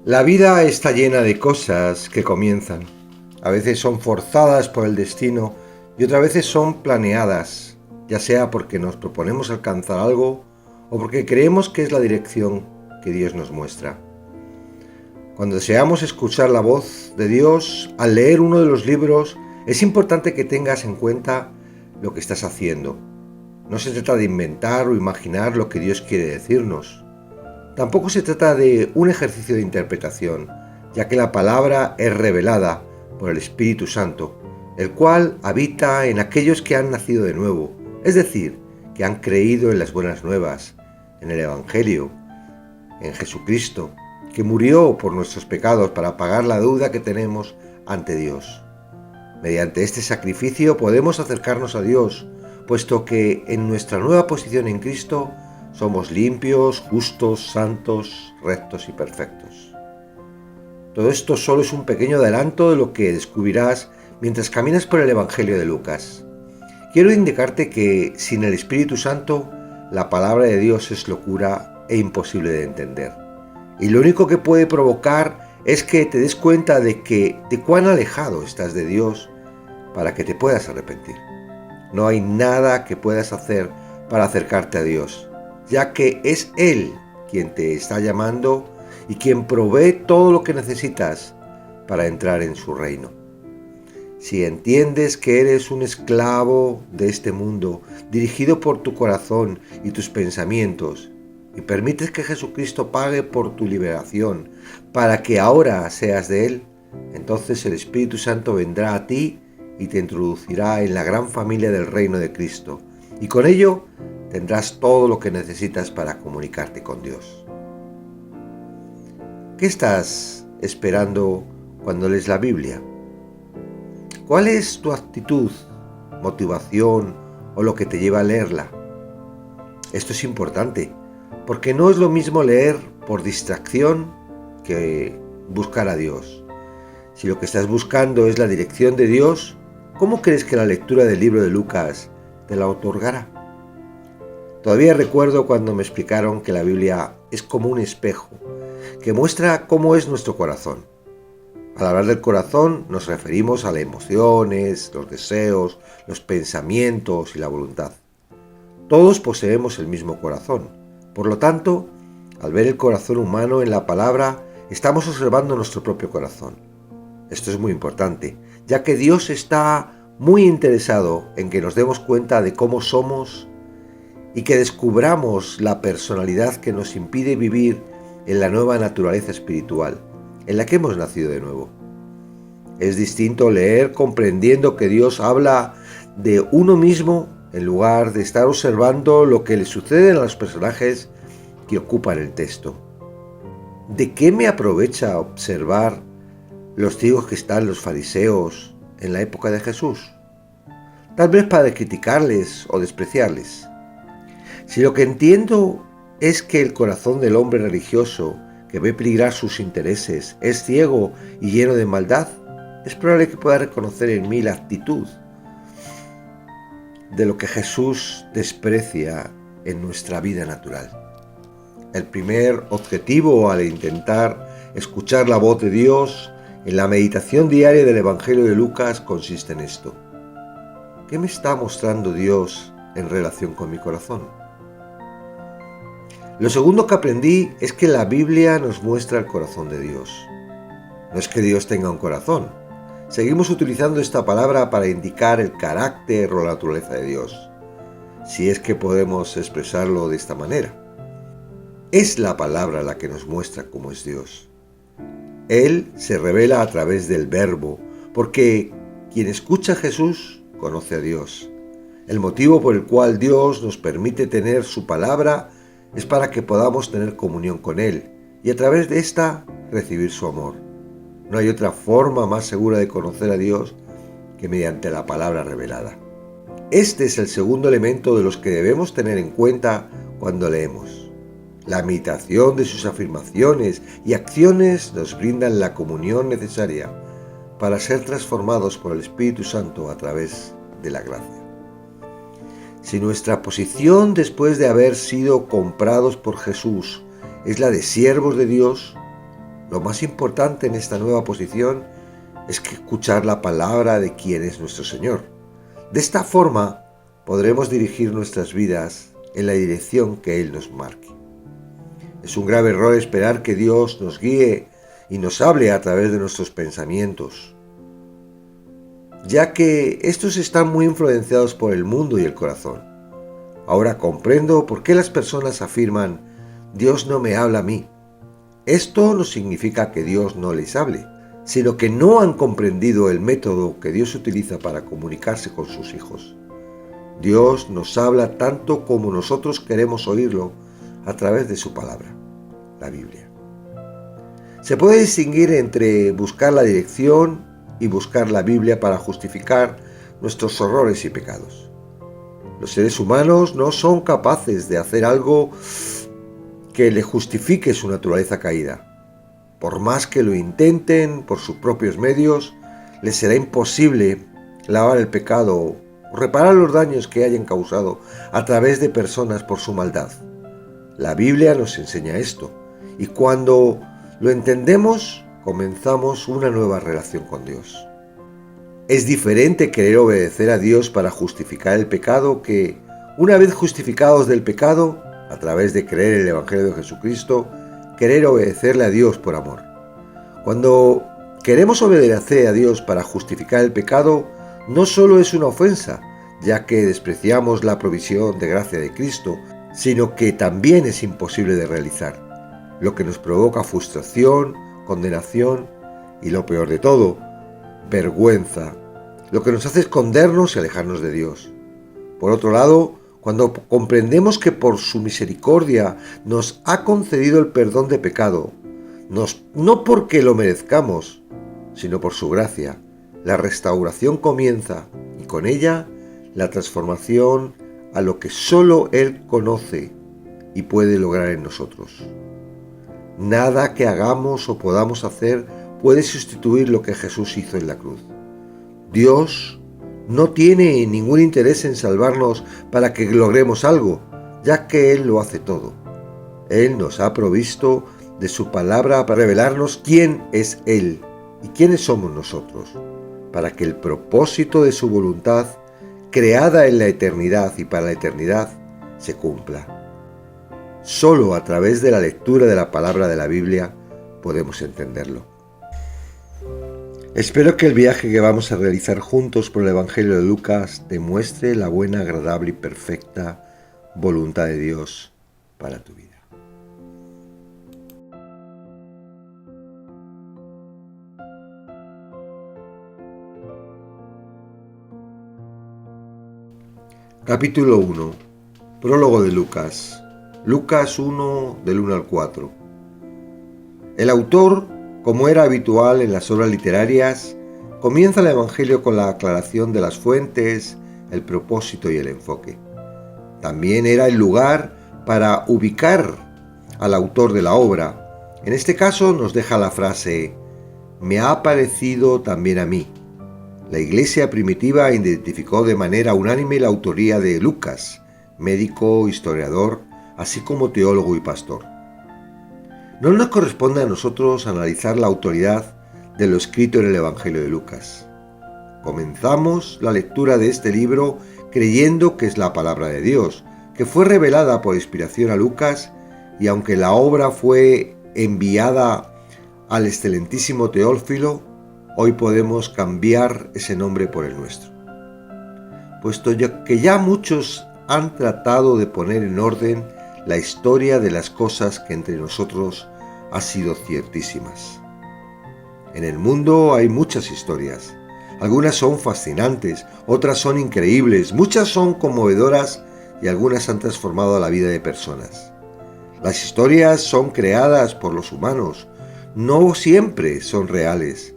La vida está llena de cosas que comienzan. A veces son forzadas por el destino y otras veces son planeadas, ya sea porque nos proponemos alcanzar algo o porque creemos que es la dirección que Dios nos muestra. Cuando deseamos escuchar la voz de Dios, al leer uno de los libros, es importante que tengas en cuenta lo que estás haciendo. No se trata de inventar o imaginar lo que Dios quiere decirnos. Tampoco se trata de un ejercicio de interpretación, ya que la palabra es revelada por el Espíritu Santo, el cual habita en aquellos que han nacido de nuevo, es decir, que han creído en las buenas nuevas, en el Evangelio, en Jesucristo, que murió por nuestros pecados para pagar la deuda que tenemos ante Dios. Mediante este sacrificio podemos acercarnos a Dios, puesto que en nuestra nueva posición en Cristo somos limpios, justos, santos, rectos y perfectos. Todo esto solo es un pequeño adelanto de lo que descubrirás mientras caminas por el Evangelio de Lucas. Quiero indicarte que sin el Espíritu Santo, la palabra de Dios es locura e imposible de entender. Y lo único que puede provocar es que te des cuenta de cuán alejado estás de Dios para que te puedas arrepentir. No hay nada que puedas hacer para acercarte a Dios, ya que es Él quien te está llamando y quien provee todo lo que necesitas para entrar en su reino. Si entiendes que eres un esclavo de este mundo, dirigido por tu corazón y tus pensamientos, y permites que Jesucristo pague por tu liberación para que ahora seas de Él, entonces el Espíritu Santo vendrá a ti y te introducirá en la gran familia del reino de Cristo, y con ello tendrás todo lo que necesitas para comunicarte con Dios. ¿Qué estás esperando cuando lees la Biblia? ¿Cuál es tu actitud, motivación o lo que te lleva a leerla? Esto es importante, porque no es lo mismo leer por distracción que buscar a Dios. Si lo que estás buscando es la dirección de Dios, ¿cómo crees que la lectura del libro de Lucas te la otorgará? Todavía recuerdo cuando me explicaron que la Biblia es como un espejo, que muestra cómo es nuestro corazón. Al hablar del corazón nos referimos a las emociones, los deseos, los pensamientos y la voluntad. Todos poseemos el mismo corazón. Por lo tanto, al ver el corazón humano en la palabra, estamos observando nuestro propio corazón. Esto es muy importante, ya que Dios está muy interesado en que nos demos cuenta de cómo somos y que descubramos la personalidad que nos impide vivir en la nueva naturaleza espiritual, en la que hemos nacido de nuevo. Es distinto leer comprendiendo que Dios habla de uno mismo en lugar de estar observando lo que le sucede a los personajes que ocupan el texto. ¿De qué me aprovecha observar los ciegos que están los fariseos en la época de Jesús? Tal vez para criticarles o despreciarles. Si lo que entiendo es que el corazón del hombre religioso que ve peligrar sus intereses es ciego y lleno de maldad, es probable que pueda reconocer en mí la actitud de lo que Jesús desprecia en nuestra vida natural. El primer objetivo al intentar escuchar la voz de Dios en la meditación diaria del Evangelio de Lucas consiste en esto. ¿Qué me está mostrando Dios en relación con mi corazón? Lo segundo que aprendí es que la Biblia nos muestra el corazón de Dios. No es que Dios tenga un corazón. Seguimos utilizando esta palabra para indicar el carácter o la naturaleza de Dios, si es que podemos expresarlo de esta manera. Es la palabra la que nos muestra cómo es Dios. Él se revela a través del Verbo, porque quien escucha a Jesús conoce a Dios. El motivo por el cual Dios nos permite tener su palabra es para que podamos tener comunión con Él y a través de esta recibir su amor. No hay otra forma más segura de conocer a Dios que mediante la palabra revelada. Este es el segundo elemento de los que debemos tener en cuenta cuando leemos. La meditación de sus afirmaciones y acciones nos brindan la comunión necesaria para ser transformados por el Espíritu Santo a través de la gracia. Si nuestra posición después de haber sido comprados por Jesús es la de siervos de Dios, Lo más importante en esta nueva posición es que escuchar la palabra de quien es nuestro Señor. De esta forma podremos dirigir nuestras vidas en la dirección que Él nos marque. Es un grave error esperar que Dios nos guíe y nos hable a través de nuestros pensamientos, ya que estos están muy influenciados por el mundo y el corazón. Ahora comprendo por qué las personas afirman: Dios no me habla a mí. Esto no significa que Dios no les hable, sino que no han comprendido el método que Dios utiliza para comunicarse con sus hijos. Dios nos habla tanto como nosotros queremos oírlo a través de su palabra, la Biblia. Se puede distinguir entre buscar la dirección y buscar la Biblia para justificar nuestros errores y pecados. Los seres humanos no son capaces de hacer algo que le justifique su naturaleza caída. Por más que lo intenten por sus propios medios, les será imposible lavar el pecado o reparar los daños que hayan causado a través de personas por su maldad. La Biblia nos enseña esto, y cuando lo entendemos, comenzamos una nueva relación con Dios. Es diferente querer obedecer a Dios para justificar el pecado que, una vez justificados del pecado, a través de creer en el Evangelio de Jesucristo, querer obedecerle a Dios por amor. Cuando queremos obedecer a Dios para justificar el pecado, no solo es una ofensa, ya que despreciamos la provisión de gracia de Cristo, sino que también es imposible de realizar, lo que nos provoca frustración, condenación y, lo peor de todo, vergüenza, lo que nos hace escondernos y alejarnos de Dios. Por otro lado, cuando comprendemos que por su misericordia nos ha concedido el perdón de pecado, no porque lo merezcamos, sino por su gracia, la restauración comienza y con ella la transformación a lo que solo Él conoce y puede lograr en nosotros. Nada que hagamos o podamos hacer puede sustituir lo que Jesús hizo en la cruz. Dios no tiene ningún interés en salvarnos para que logremos algo, ya que Él lo hace todo. Él nos ha provisto de su palabra para revelarnos quién es Él y quiénes somos nosotros, para que el propósito de su voluntad, creada en la eternidad y para la eternidad, se cumpla. Solo a través de la lectura de la palabra de la Biblia podemos entenderlo. Espero que el viaje que vamos a realizar juntos por el Evangelio de Lucas demuestre la buena, agradable y perfecta voluntad de Dios para tu vida. Capítulo 1. Prólogo de Lucas. Lucas 1, del 1 al 4. El autor, como era habitual en las obras literarias, comienza el Evangelio con la aclaración de las fuentes, el propósito y el enfoque. También era el lugar para ubicar al autor de la obra. En este caso nos deja la frase: me ha parecido también a mí. La iglesia primitiva identificó de manera unánime la autoría de Lucas, médico, historiador, así como teólogo y pastor. No nos corresponde a nosotros analizar la autoridad de lo escrito en el Evangelio de Lucas. Comenzamos la lectura de este libro creyendo que es la palabra de Dios, que fue revelada por inspiración a Lucas, y aunque la obra fue enviada al excelentísimo Teófilo, hoy podemos cambiar ese nombre por el nuestro. Puesto que ya muchos han tratado de poner en orden la historia de las cosas que entre nosotros ha sido ciertísimas. En el mundo hay muchas historias. Algunas son fascinantes, otras son increíbles, muchas son conmovedoras y algunas han transformado la vida de personas. Las historias son creadas por los humanos, no siempre son reales.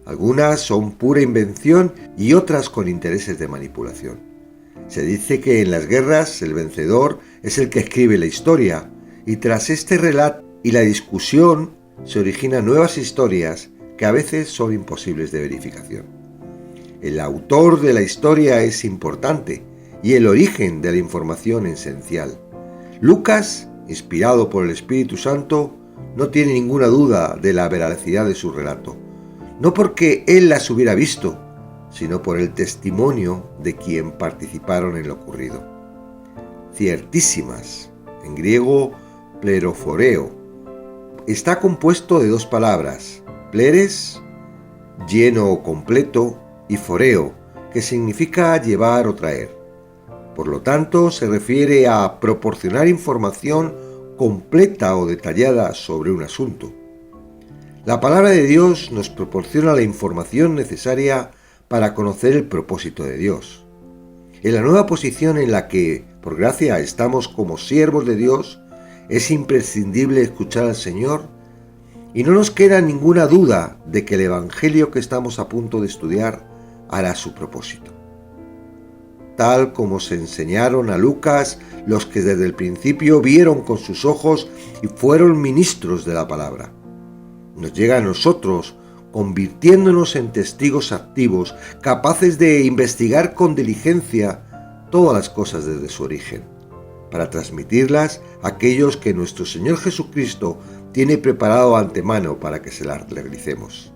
Algunas son pura invención y otras con intereses de manipulación. Se dice que en las guerras el vencedor es el que escribe la historia, y tras este relato y la discusión se originan nuevas historias que a veces son imposibles de verificación. El autor de la historia es importante y el origen de la información esencial. Lucas, inspirado por el Espíritu Santo, no tiene ninguna duda de la veracidad de su relato, no porque él las hubiera visto, sino por el testimonio de quien participaron en lo ocurrido. Ciertísimas, en griego pleroforeo, está compuesto de dos palabras, pleres, lleno o completo, y foreo, que significa llevar o traer. Por lo tanto, se refiere a proporcionar información completa o detallada sobre un asunto. La palabra de Dios nos proporciona la información necesaria para conocer el propósito de Dios. En la nueva posición en la que, por gracia, estamos como siervos de Dios, es imprescindible escuchar al Señor y no nos queda ninguna duda de que el Evangelio que estamos a punto de estudiar hará su propósito. Tal como se enseñaron a Lucas los que desde el principio vieron con sus ojos y fueron ministros de la palabra. Nos llega a nosotros, convirtiéndonos en testigos activos, capaces de investigar con diligencia todas las cosas desde su origen, para transmitirlas a aquellos que nuestro Señor Jesucristo tiene preparado antemano para que se las realicemos.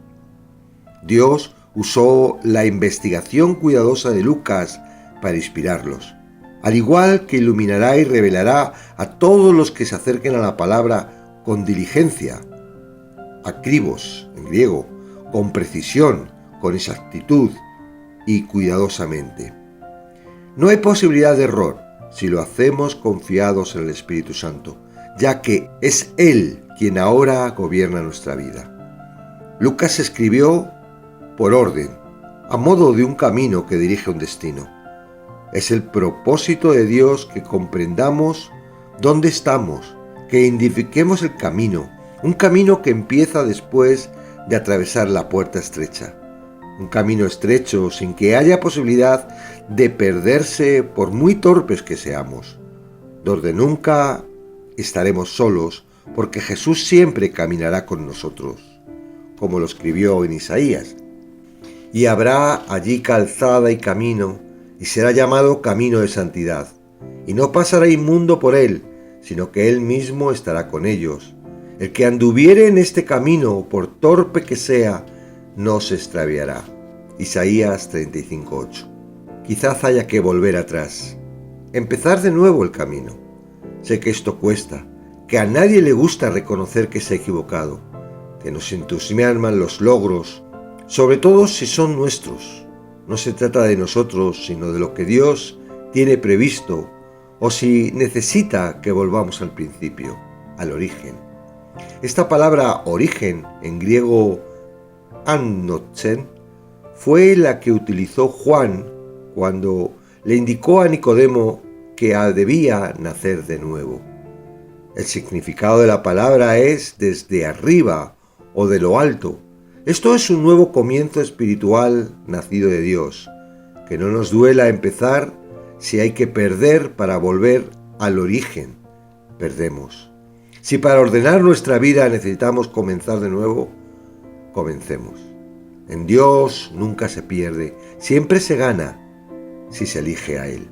Dios usó la investigación cuidadosa de Lucas para inspirarlos, al igual que iluminará y revelará a todos los que se acerquen a la palabra con diligencia, acribos en griego, con precisión, con exactitud y cuidadosamente. No hay posibilidad de error si lo hacemos confiados en el Espíritu Santo, ya que es Él quien ahora gobierna nuestra vida. Lucas escribió por orden, a modo de un camino que dirige a un destino. Es el propósito de Dios que comprendamos dónde estamos, que identifiquemos el camino, un camino que empieza después de atravesar la puerta estrecha. Un camino estrecho sin que haya posibilidad de perderse por muy torpes que seamos, donde nunca estaremos solos porque Jesús siempre caminará con nosotros, como lo escribió en Isaías. Y habrá allí calzada y camino, y será llamado camino de santidad, y no pasará inmundo por él, sino que él mismo estará con ellos. El que anduviere en este camino, por torpe que sea, no se extraviará. Isaías 35:8. Quizás haya que volver atrás, empezar de nuevo el camino. Sé que esto cuesta, que a nadie le gusta reconocer que se ha equivocado, que nos entusiasman los logros, sobre todo si son nuestros. No se trata de nosotros, sino de lo que Dios tiene previsto, o si necesita que volvamos al principio, al origen. Esta palabra origen, en griego annochen, fue la que utilizó Juan cuando le indicó a Nicodemo que debía nacer de nuevo. El significado de la palabra es desde arriba o de lo alto. Esto es un nuevo comienzo espiritual nacido de Dios, que no nos duela empezar si hay que perder para volver al origen. Perdemos. Si para ordenar nuestra vida necesitamos comenzar de nuevo, comencemos. En Dios nunca se pierde, siempre se gana si se elige a Él.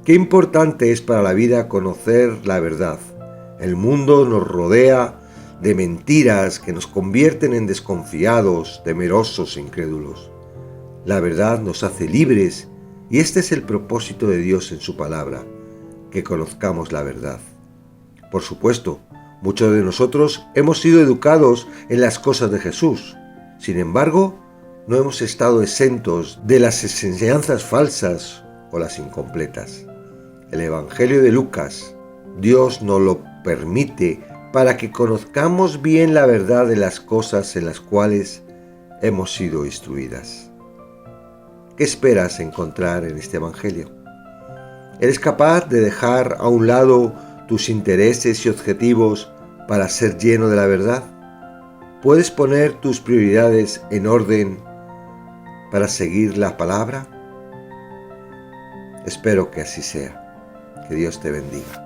Qué importante es para la vida conocer la verdad. El mundo nos rodea de mentiras que nos convierten en desconfiados, temerosos e incrédulos. La verdad nos hace libres y este es el propósito de Dios en su palabra, que conozcamos la verdad. Por supuesto, muchos de nosotros hemos sido educados en las cosas de Jesús. Sin embargo, no hemos estado exentos de las enseñanzas falsas o las incompletas. El Evangelio de Lucas, Dios nos lo permite para que conozcamos bien la verdad de las cosas en las cuales hemos sido instruidas. ¿Qué esperas encontrar en este Evangelio? ¿Eres capaz de dejar a un lado tus intereses y objetivos para ser lleno de la verdad? ¿Puedes poner tus prioridades en orden para seguir la palabra? Espero que así sea. Que Dios te bendiga.